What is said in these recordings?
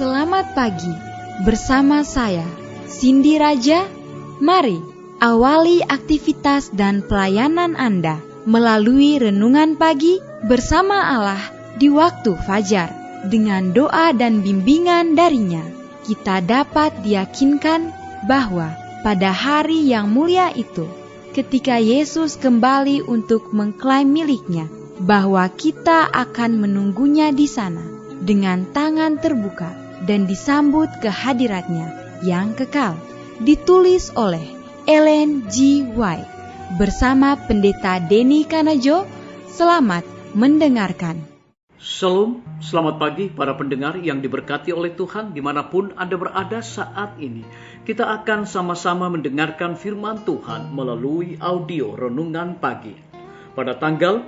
Selamat pagi, bersama saya, Cindy Raja. Mari awali aktivitas dan pelayanan Anda melalui renungan pagi bersama Allah di waktu fajar. Dengan doa dan bimbingan darinya, kita dapat diyakinkan bahwa pada hari yang mulia itu, ketika Yesus kembali untuk mengklaim miliknya, bahwa kita akan menunggunya di sana dengan tangan terbuka dan disambut ke hadiratnya yang kekal. Ditulis oleh Ellen G. White bersama Pendeta Denny Kanajo. Selamat mendengarkan. Shalom, selamat pagi para pendengar yang diberkati oleh Tuhan dimanapun Anda berada saat ini. Kita akan sama-sama mendengarkan firman Tuhan melalui audio renungan pagi pada tanggal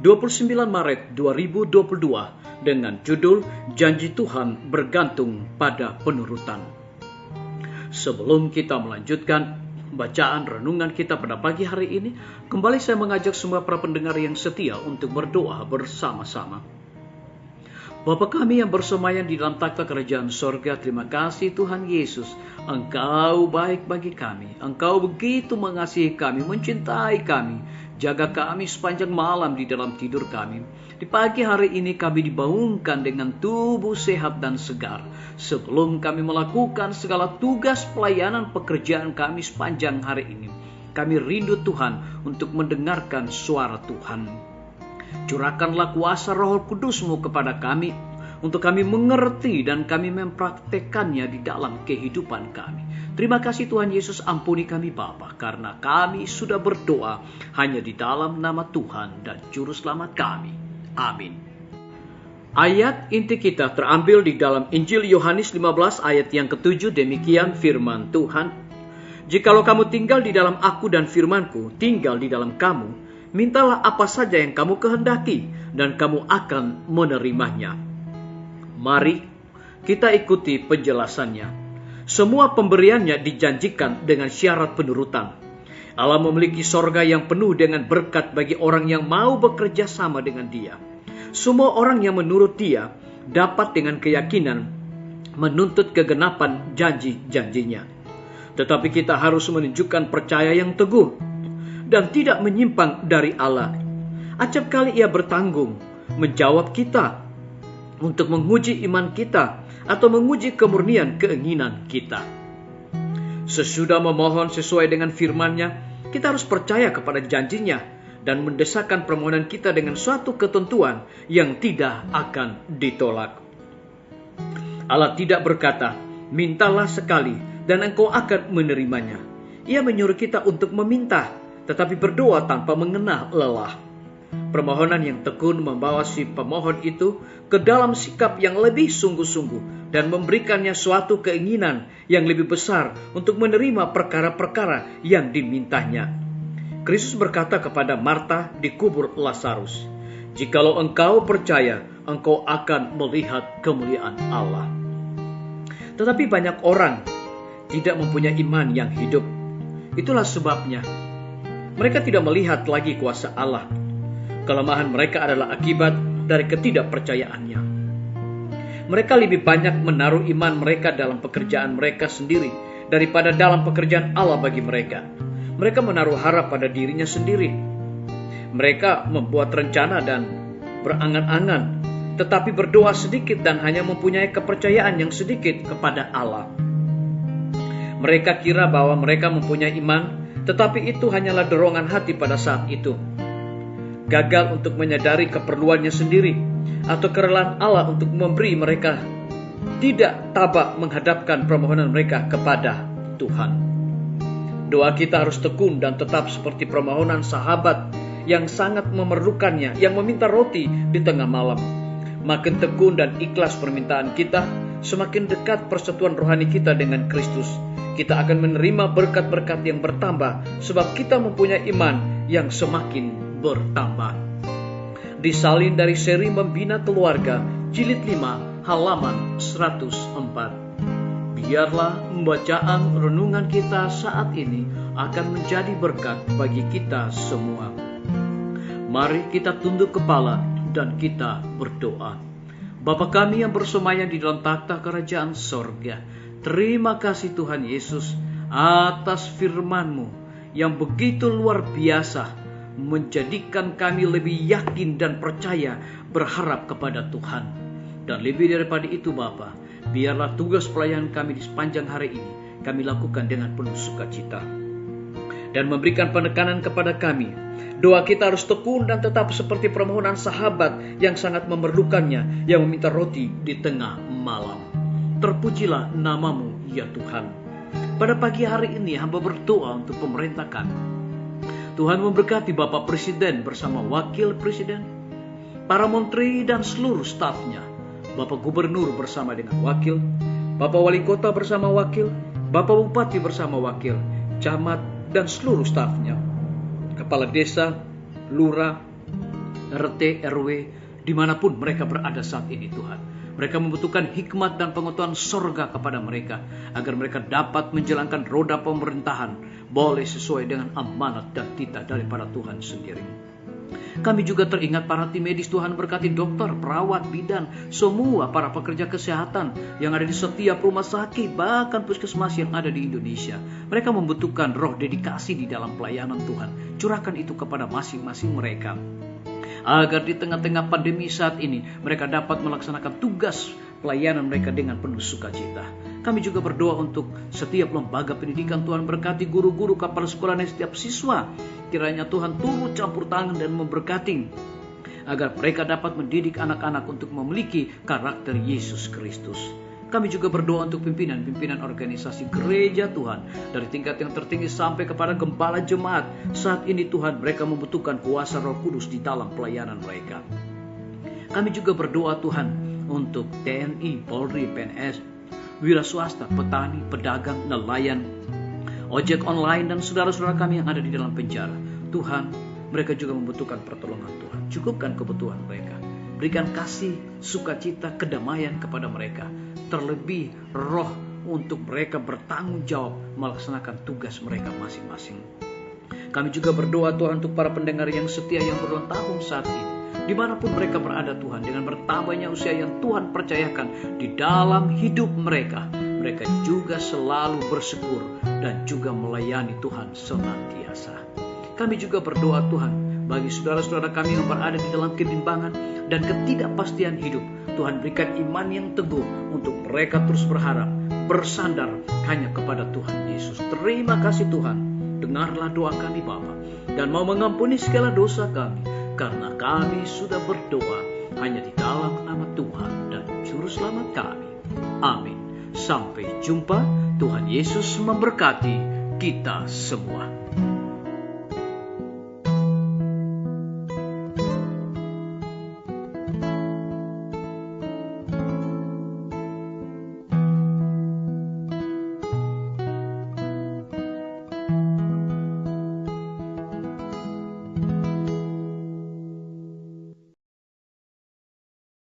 29 Maret 2022 dengan judul Janji Tuhan Bergantung pada Penurutan. Sebelum kita melanjutkan bacaan renungan kita pada pagi hari ini, kembali saya mengajak semua para pendengar yang setia untuk berdoa bersama-sama. Bapa kami yang bersemayam di dalam takhta kerajaan sorga, terima kasih Tuhan Yesus. Engkau baik bagi kami. Engkau begitu mengasihi kami, mencintai kami. Jaga kami sepanjang malam di dalam tidur kami. Di pagi hari ini kami dibangunkan dengan tubuh sehat dan segar. Sebelum kami melakukan segala tugas pelayanan pekerjaan kami sepanjang hari ini, kami rindu Tuhan untuk mendengarkan suara Tuhan. Curahkanlah kuasa Roh Kudus-Mu kepada kami, untuk kami mengerti dan kami mempraktekannya di dalam kehidupan kami. Terima kasih Tuhan Yesus, ampuni kami Bapa, karena kami sudah berdoa hanya di dalam nama Tuhan dan Juru Selamat kami. Amin. Ayat inti kita terambil di dalam Injil Yohanes 15 ayat yang ke-7, demikian firman Tuhan. Jikalau kamu tinggal di dalam aku dan firmanku tinggal di dalam kamu, mintalah apa saja yang kamu kehendaki, dan kamu akan menerimanya. Mari kita ikuti penjelasannya. Semua pemberiannya dijanjikan dengan syarat penurutan. Allah memiliki sorga yang penuh dengan berkat bagi orang yang mau bekerja sama dengan Dia. Semua orang yang menurut Dia dapat dengan keyakinan menuntut kegenapan janji-janjinya. Tetapi kita harus menunjukkan percaya yang teguh dan tidak menyimpang dari Allah. Acap kali Ia bertanggung menjawab kita untuk menguji iman kita atau menguji kemurnian keinginan kita. Sesudah memohon sesuai dengan firman-Nya, kita harus percaya kepada janjinya dan mendesakkan permohonan kita dengan suatu ketentuan yang tidak akan ditolak. Allah tidak berkata, mintalah sekali dan engkau akan menerimanya. Ia menyuruh kita untuk meminta, tetapi berdoa tanpa mengenal lelah. Permohonan yang tekun membawa si pemohon itu ke dalam sikap yang lebih sungguh-sungguh dan memberikannya suatu keinginan yang lebih besar untuk menerima perkara-perkara yang dimintanya. Kristus berkata kepada Marta di kubur Lazarus, "Jikalau engkau percaya, engkau akan melihat kemuliaan Allah." Tetapi banyak orang tidak mempunyai iman yang hidup. Itulah sebabnya mereka tidak melihat lagi kuasa Allah. Kelemahan mereka adalah akibat dari ketidakpercayaannya. Mereka lebih banyak menaruh iman mereka dalam pekerjaan mereka sendiri daripada dalam pekerjaan Allah bagi mereka. Mereka menaruh harap pada dirinya sendiri. Mereka membuat rencana dan berangan-angan, tetapi berdoa sedikit dan hanya mempunyai kepercayaan yang sedikit kepada Allah. Mereka kira bahwa mereka mempunyai iman, tetapi itu hanyalah dorongan hati pada saat itu. Gagal untuk menyadari keperluannya sendiri atau kerelaan Allah untuk memberi mereka, tidak tabah menghadapkan permohonan mereka kepada Tuhan. Doa kita harus tekun dan tetap seperti permohonan sahabat yang sangat memerlukannya, yang meminta roti di tengah malam. Makin tekun dan ikhlas permintaan kita, semakin dekat persatuan rohani kita dengan Kristus. Kita akan menerima berkat-berkat yang bertambah sebab kita mempunyai iman yang semakin bertambah. Disalin dari seri Membina Keluarga, jilid 5, halaman 104. Biarlah bacaan renungan kita saat ini akan menjadi berkat bagi kita semua. Mari kita tunduk kepala dan kita berdoa. Bapa kami yang bersemayam di dalam takhta kerajaan sorga, terima kasih Tuhan Yesus atas firman-Mu yang begitu luar biasa, menjadikan kami lebih yakin dan percaya berharap kepada Tuhan. Dan lebih daripada itu Bapa, biarlah tugas pelayanan kami di sepanjang hari ini kami lakukan dengan penuh sukacita dan memberikan penekanan kepada kami. Doa kita harus tekun dan tetap seperti permohonan sahabat yang sangat memerlukannya, yang meminta roti di tengah malam. Terpujilah nama-Mu ya Tuhan. Pada pagi hari ini hamba berdoa untuk pemerintah kami. Tuhan memberkati Bapak Presiden bersama Wakil Presiden, para menteri dan seluruh stafnya, Bapak Gubernur bersama dengan wakil, Bapak Wali Kota bersama wakil, Bapak Bupati bersama wakil, camat dan seluruh stafnya, kepala desa, lurah, RT, RW, dimanapun mereka berada saat ini Tuhan. Mereka membutuhkan hikmat dan pengetahuan sorga kepada mereka, agar mereka dapat menjalankan roda pemerintahan boleh sesuai dengan amanat dan titah daripada Tuhan sendiri. Kami juga teringat para tim medis. Tuhan berkati dokter, perawat, bidan, semua para pekerja kesehatan yang ada di setiap rumah sakit, bahkan puskesmas yang ada di Indonesia. Mereka membutuhkan roh dedikasi di dalam pelayanan Tuhan. Curahkan itu kepada masing-masing mereka, agar di tengah-tengah pandemi saat ini mereka dapat melaksanakan tugas pelayanan mereka dengan penuh sukacita. Kami juga berdoa untuk setiap lembaga pendidikan. Tuhan berkati guru-guru, kepala sekolah dan setiap siswa. Kiranya Tuhan turut campur tangan dan memberkati, agar mereka dapat mendidik anak-anak untuk memiliki karakter Yesus Kristus. Kami juga berdoa untuk pimpinan organisasi gereja Tuhan, dari tingkat yang tertinggi sampai kepada gembala jemaat. Saat ini Tuhan, mereka membutuhkan kuasa Roh Kudus di dalam pelayanan mereka. Kami juga berdoa Tuhan untuk TNI, Polri, PNS, wira swasta, petani, pedagang, nelayan, ojek online, dan saudara-saudara kami yang ada di dalam penjara. Tuhan, mereka juga membutuhkan pertolongan Tuhan. Cukupkan kebutuhan mereka. Berikan kasih, sukacita, kedamaian kepada mereka. Terlebih roh untuk mereka bertanggung jawab melaksanakan tugas mereka masing-masing. Kami juga berdoa Tuhan untuk para pendengar yang setia yang berulang tahun saat ini, dimanapun mereka berada Tuhan, dengan bertambahnya usia yang Tuhan percayakan di dalam hidup mereka, mereka juga selalu bersyukur dan juga melayani Tuhan senantiasa. Kami juga berdoa Tuhan bagi saudara-saudara kami yang berada di dalam kebimbangan dan ketidakpastian hidup. Tuhan berikan iman yang teguh untuk mereka terus berharap, bersandar hanya kepada Tuhan Yesus. Terima kasih Tuhan, dengarlah doa kami Bapa, dan mau mengampuni segala dosa kami, karena kami sudah berdoa hanya di dalam nama Tuhan dan Juru Selamat kami. Amin. Sampai jumpa. Tuhan Yesus memberkati kita semua.